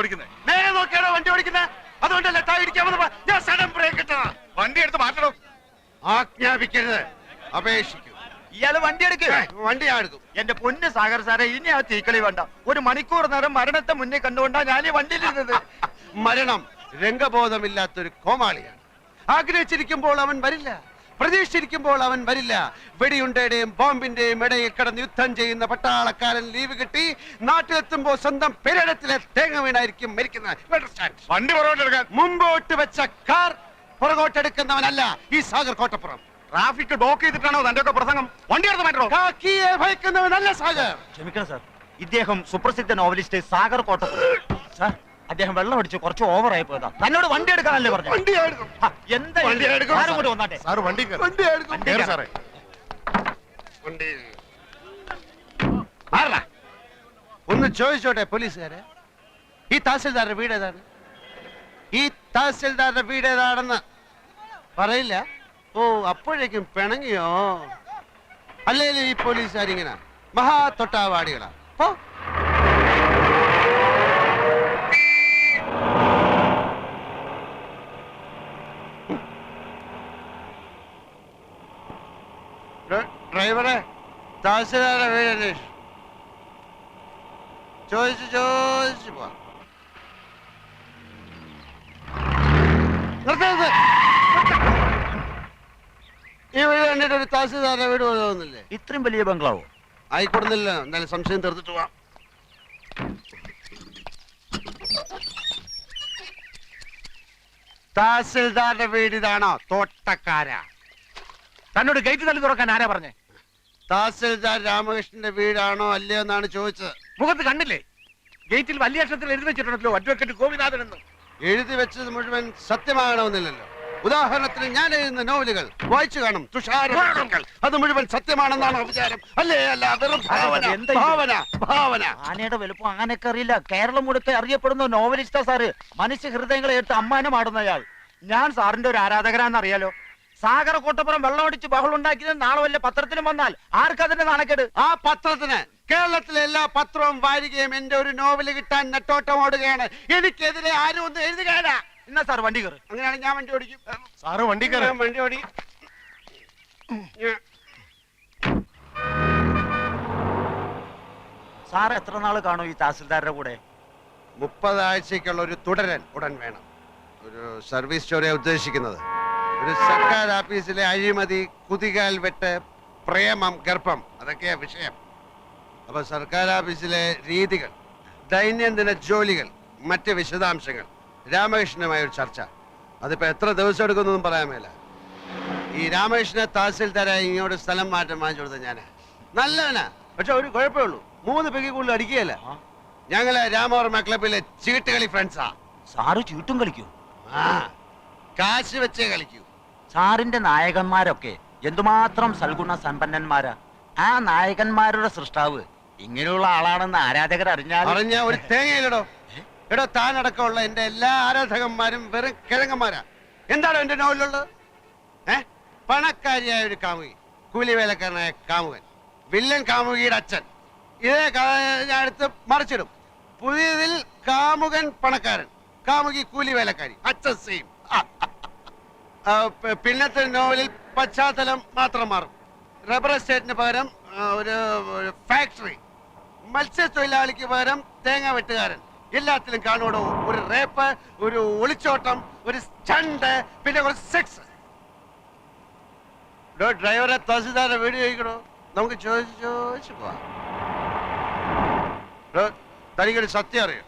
ഓടിക്കുന്നത്? നേരെ നോക്കിയാണോ വണ്ടി ഓടിക്കുന്നത്? അതുകൊണ്ടല്ലേ താ ഇടിക്കാമെന്ന് ഞാൻ സഡൻ ബ്രേക്ക് ഇട്ടതാ. വണ്ടി എടുത്ത് മാറ്റണം. ആജ്ഞാപിക്കരുത്, അപേക്ഷിക്കൂ. ഇയാള് വണ്ടി എടുക്കുക. വണ്ടി ഞാൻ എടുക്കും. എന്റെ പൊന്ന് സാഗർ സാറേ, ഇനി ആ തീക്കളി വേണ്ട. ഒരു മണിക്കൂർ നേരം മരണത്തെ മുന്നേ കണ്ടുകൊണ്ടാ ഞാൻ ഈ വണ്ടിയിലിരുന്നത്. മരണം രംഗബോധമില്ലാത്തൊരു കോമാളിയാണ്. ആഗ്രഹിച്ചിരിക്കുമ്പോൾ അവൻ വരില്ല, പ്രതീക്ഷിച്ചിരിക്കുമ്പോൾ അവൻ വരില്ല. വെടിയുണ്ടയുടെയും ബോംബിന്റെയും ഇടയിൽ കിടന്ന് യുദ്ധം ചെയ്യുന്ന പട്ടാളക്കാരൻ ലീവ് കിട്ടി നാട്ടിലെത്തുമ്പോൾ സ്വന്തം പെരടത്തിലെ തേങ്ങ വീണായിരിക്കും മരിക്കുന്നത്. വണ്ടി പുറകോട്ടെടുക്കാൻ മുമ്പോട്ട് വെച്ച കാർ പുറകോട്ടെടുക്കുന്നവനല്ല ഈ സാഗർ കോട്ടപ്പുറം. ട്രാഫിക് ബ്ലോക്ക് ചെയ്തിട്ടാണോ തന്റെ ഒക്കെ പ്രസംഗം? വണ്ടി എടുത്ത് മാറ്റണോ? കാക്കിയെ ഭയക്കുന്നവനല്ല സാഗർ. ക്ഷമിക്കണം സാർ, ഇദ്ദേഹം സുപ്രസിദ്ധ നോവലിസ്റ്റ് സാഗർ കോട്ടപ്പുറം. സാർ, അദ്ദേഹം വെള്ളം അടിച്ച് കുറച്ച് ഓവറായി പോയതാ. തന്നോട് വണ്ടി എടുക്കാനല്ലേ പറഞ്ഞു? വണ്ടി എടുക്കും. എന്താ വന്നാട്ടെ സാർ വണ്ടി വണ്ടി എടുക്കും. സാറേ വണ്ടി മാറല. ഒന്ന് ചോദിച്ചോട്ടെ പോലീസുകാരെ, ഈ തഹസിൽദാരുടെ വീട് ഏതാണ്? ഈ തഹസിൽദാരുടെ വീട് ഏതാണെന്ന് പറയില്ല. ഓ, അപ്പോഴേക്കും പിണങ്ങിയോ? അല്ലേലും ഈ പോലീസുകാരിങ്ങനെ മഹാ തൊട്ടാവാടികളാ. ഡ്രൈവറെ, തഹസിൽദാരുടെ വീട് അന്വേഷിച്ചു. ചോദിച്ചു പോവാ. ഈ വീട് കണ്ടിട്ട് ഒരു തഹസിൽദാരുടെ വീട് പോലെ തോന്നുന്നില്ലേ? ഇത്രയും വലിയ ബംഗ്ലാവോ? ആയിക്കൊടുന്നില്ല. എന്നാലും സംശയം തീർത്തിട്ട് പോവാം. തഹസിൽദാരുടെ വീട് ഇതാണോ? തോട്ടക്കാരാ. തന്നോട് ഗേറ്റ് തള്ളി തുറക്കാൻ ആരാ പറഞ്ഞേ? തഹസിൽദാർ രാമകൃഷ്ണന്റെ വീടാണോ അല്ലയോ എന്നാണ് ചോദിച്ചത്. മുഖത്ത് കണ്ടില്ലേ? ഗേറ്റിൽ വലിയ അക്ഷരത്തിൽ എഴുതി വെച്ചിട്ടുണ്ടല്ലോ അഡ്വക്കേറ്റ് ഗോപിനാഥൻ എന്ന്. എഴുതി വെച്ചത് മുഴുവൻ സത്യമാകണമെന്നില്ലല്ലോ. ഉദാഹരണത്തിന് ഞാൻ എഴുതുന്ന നോവലുകൾ വായിച്ചു കാണും. തുഷാരങ്ങൾ അത് മുഴുവൻ സത്യമാണെന്നാണ് വിചാരം. അല്ലേ? അല്ല, വെറും ഭാവന. ആനയുടെ വലുപ്പം ആനയൊക്കെ അറിയില്ല. കേരളം മുഴുക്കെ അറിയപ്പെടുന്ന നോവലിസ്റ്റാ സാറ്. മനുഷ്യ ഹൃദയങ്ങളെ എടുത്ത് അമ്മാനമാടുന്നയാൾ. ഞാൻ സാറിന്റെ ഒരു ആരാധകരാന്ന് അറിയാലോ. സാഗർ കോട്ടപ്പുറം വെള്ളമടിച്ച് ബഹളം ഉണ്ടാക്കിയത് നാളെ വല്ല പത്രത്തിലും വന്നാൽ ആർക്കതിന്റെ നാണക്കേട്? ആ പത്രത്തിന് കേരളത്തിലെ എല്ലാ പത്രവും വാരികയും എന്റെ ഒരു നോവല് കിട്ടാൻ നെട്ടോട്ടം ഓടുകയാണ്. എനിക്കെതിരെ ആരും ഒന്നും എഴുതുകയാണ്. എന്നാ സാർ വണ്ടി കയറി. അങ്ങനെയാണ് ഞാൻ വണ്ടി ഓടിക്കും. സാറ് വണ്ടി കയറി. വണ്ടി ഓടിക്കും. സാർ എത്ര നാള് കാണും ഈ തഹസിൽദാരുടെ കൂടെ? 30 ആഴ്ചക്കുള്ള ഒരു തുടരൻ ഉടൻ വേണം. ഒരു സർവീസ് സ്റ്റോറിയാണ് ഉദ്ദേശിക്കുന്നത്. ഒരു സർക്കാർ ഓഫീസിലെ അഴിമതി, കുതികാൽ വെട്ട്, പ്രേമം, ഗർഭം, അതൊക്കെയാ വിഷയം. അപ്പൊ സർക്കാർ ഓഫീസിലെ രീതികൾ, ദൈനംദിന ജോലികൾ, മറ്റ് വിശദാംശങ്ങൾ, രാമകൃഷ്ണനുമായ ഒരു ചർച്ച. അതിപ്പോ എത്ര ദിവസം എടുക്കുന്നൊന്നും പറയാൻ മേല. ഈ രാമകൃഷ്ണനെ തഹസിൽദാരായി ഇങ്ങോട്ട് സ്ഥലം മാറ്റം വാങ്ങിച്ചു കൊടുത്ത ഞാനാ. നല്ലവനാ, പക്ഷെ ഒരു കുഴപ്പമേ ഉള്ളൂ, 3 പെഗ് കൂടുതൽ അടിക്കുകയല്ല. ഞങ്ങള് രാമവർമ്മ ക്ലബിലെ ചീട്ടുകളി ഫ്രണ്ട്സാ. സാറ് ചീട്ടും കളിക്കൂ? ആ, കാശ് വെച്ചേ കളിക്കൂ. സാറിന്റെ നായകന്മാരൊക്കെ എന്തുമാത്രം സൽഗുണ സമ്പന്നന്മാരാ. ആ നായകന്മാരുടെ സൃഷ്ടാവ് ഇങ്ങനെയുള്ള ആളാണെന്ന് ആരാധകർ അറിഞ്ഞ ഒരു തേങ്ങയിലടോ. എടോ, താനടക്കമുള്ള എന്റെ എല്ലാ ആരാധകന്മാരും വെറും കിഴങ്ങന്മാരാ. എന്താണോ എന്റെ നോവലുള്ളത്? പണക്കാരിയായ ഒരു കാമുകി, കൂലിവേലക്കാരനായ കാമുകൻ, വില്ലൻ കാമുകിയുടെ അച്ഛൻ. ഇതേ ഞാൻ എടുത്ത് മറിച്ചിടും. പുതിയതിൽ കാമുകൻ പണക്കാരൻ, കാമുകി കൂലിവേലക്കാരി, അച്ഛൻ സെയിം. പിന്നത്തെ നോവലിൽ പശ്ചാത്തലം മാത്രം മാറും. റബ്ബർ എസ്റ്റേറ്റിന് പകരം ഒരു ഫാക്ടറി, മത്സ്യത്തൊഴിലാളിക്ക് പകരം തേങ്ങ വെട്ടുകാരൻ. എല്ലാത്തിലും കാണുവോ ഒരു റേപ്പ്, ഒരു ഒളിച്ചോട്ടം, ഒരു സ്റ്റണ്ട്, പിന്നെ കുറച്ച് സെക്സ്. ഡ്രൈവറെ തഹസിൽദാരുടെ വീട് ചോദിക്കണോ? നമുക്ക് ചോദിച്ചു പോവാം. തനിക്കൊരു സത്യം അറിയോ?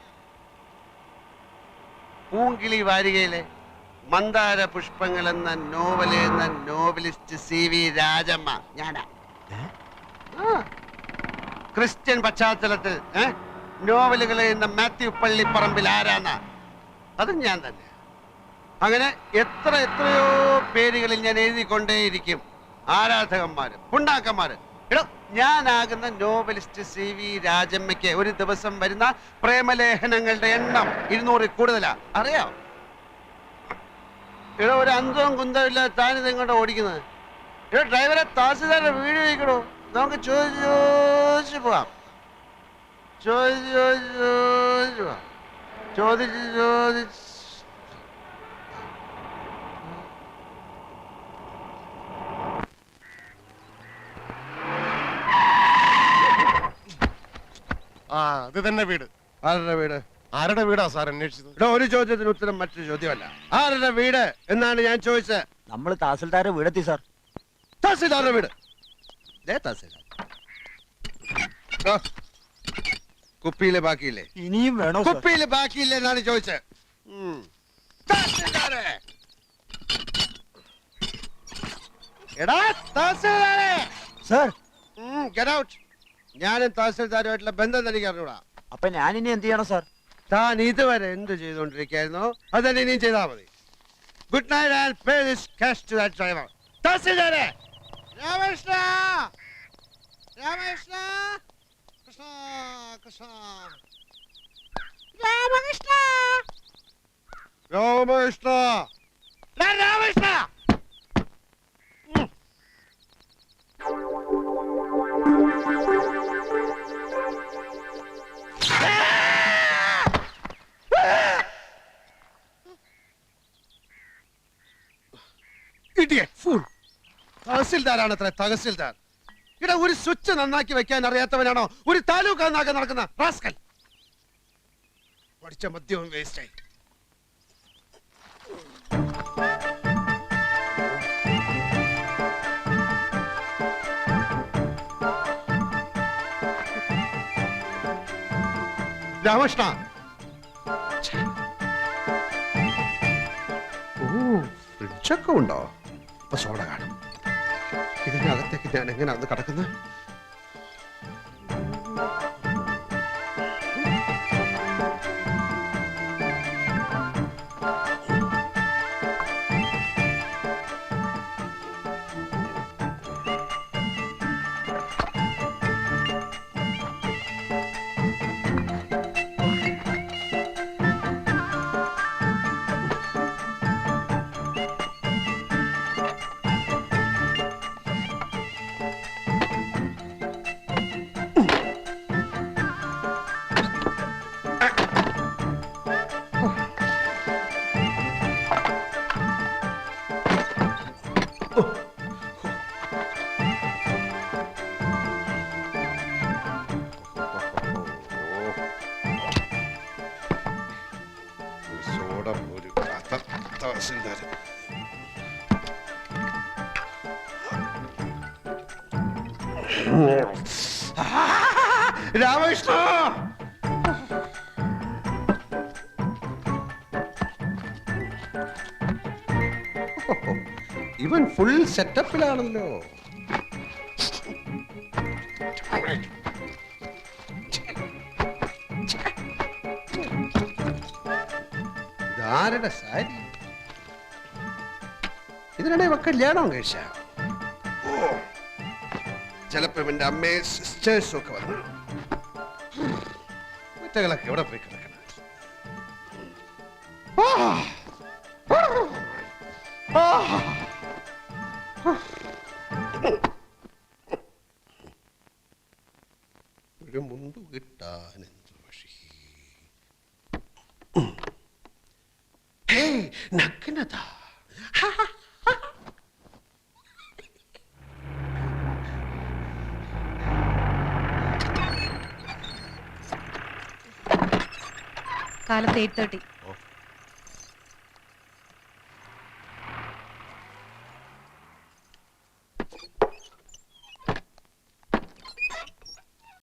പൂങ്കിളി വാരികയിലെ മന്ദാര പുഷ്പങ്ങൾ എന്ന നോവൽ എന്ന നോവലിസ്റ്റ് CV രാജമ്മ ഞാനാ. ക്രിസ്ത്യൻ പശ്ചാത്തലത്തിൽ നോവലുകൾ എഴുതുന്ന മാത്യു പള്ളിപ്പറമ്പിൽ ആരാന്ന? അതും ഞാൻ തന്നെ. അങ്ങനെ എത്രയോ പേരുകളിൽ ഞാൻ എഴുതിക്കൊണ്ടേയിരിക്കും. ആരാധകന്മാര്, പുണ്ടാക്കന്മാര്. എടോ, ഞാനാകുന്ന നോവലിസ്റ്റ് CV രാജമ്മയ്ക്ക് ഒരു ദിവസം വരുന്ന പ്രേമലേഖനങ്ങളുടെ എണ്ണം 200 കൂടുതലാ. അറിയാം? ഇവിടെ ഒരു അന്തവും കുന്തവും ഇല്ല. താനിത് ഇങ്ങോട്ട് ഓടിക്കുന്നത്. ഇവിടെ ഡ്രൈവറെ തഹസിൽദാരുടെ വീട് ചോദിക്കണോ? നമുക്ക് ചോദിച്ചു പോവാം. ചോദിച്ചു പോവാം. ചോദിച്ച് ആ അത് തന്നെ വീട്. ആരുടെ വീട്? ആരുടെ വീടാ സാർ അന്വേഷിച്ചത്? ഇവിടെ ഒരു ചോദ്യത്തിന് ഉത്തരം മറ്റൊരു ചോദ്യമല്ല. ആരുടെ വീട് എന്നാണ് ഞാൻ ചോദിച്ചത്. നമ്മൾ തഹസിൽദാരെ വീടെത്തി സാർ. തഹസിൽദാരുടെ വീട്. ദേ തഹസിൽദാർ. ദാ, കുപ്പിയിലെ ബാക്കിയില്ലേ? ഇനിയും വേണോ സാർ? കുപ്പിയിലെ ബാക്കിയില്ലേ എന്നാണ് ചോദിച്ചത്. തഹസിൽദാരെ. എടാ തഹസിൽദാരെ. Sir Get out. ഞാനും തഹസിൽദാരുമായിട്ടുള്ള ബന്ധം എനിക്ക് അറിഞ്ഞൂടാ. അപ്പൊ ഞാൻ ഇനി എന്ത് ചെയ്യണം സാർ? താൻ ഇതുവരെ എന്ത് ചെയ്തുകൊണ്ടിരിക്കുകയായിരുന്നോ അതന്നെ ഇനിയും ചെയ്താൽ മതി. Good night and pay this cash to that driver. തഹസിൽദാരെ. രാമകൃഷ്ണ, രാമകൃഷ്ണ, കൃഷ്ണ കൃഷ്ണ, രാമകൃഷ്ണ, രാമകൃഷ്ണ, രാമകൃഷ്ണ. തഹസിൽദാരാണ് അത്ര തഹസിൽദാർ. ഇവിടെ ഒരു സ്വിച്ച് നന്നാക്കി വെക്കാൻ അറിയാത്തവനാണോ ഒരു താലൂക്ക് നന്നാക്കാൻ നടക്കുന്ന റാസ്കൽ? പഠിച്ച മദ്യവും വേസ്റ്റായി. രാമകൃഷ്ണ. ഓ, ഫ്രിഡ്ജൊക്കെ ഉണ്ടോ? അപ്പൊ സോഡ കാണും. ഇതിനകത്തേക്ക് ഞാൻ എങ്ങനെ അത് കടക്കുന്നത്? രാമകൃഷ്ണ. ഇവൻ ഫുൾ സെറ്റപ്പിലാണല്ലോ. ഇതാരുടെ സാരി? ഇതിനിടെ ഇവ കല്യാണം കഴിച്ച? ചിലപ്പോ എന്റെ അമ്മയും സിസ്റ്റേഴ്സും ഒക്കെ വന്നു. കുറ്റകളൊക്കെ എവിടെ പോയി കിടക്കണം? ഒരു മുണ്ടു കിട്ടാൻ എന്ത് വഴി? നഗ്നത. കാലത്ത് 8:30.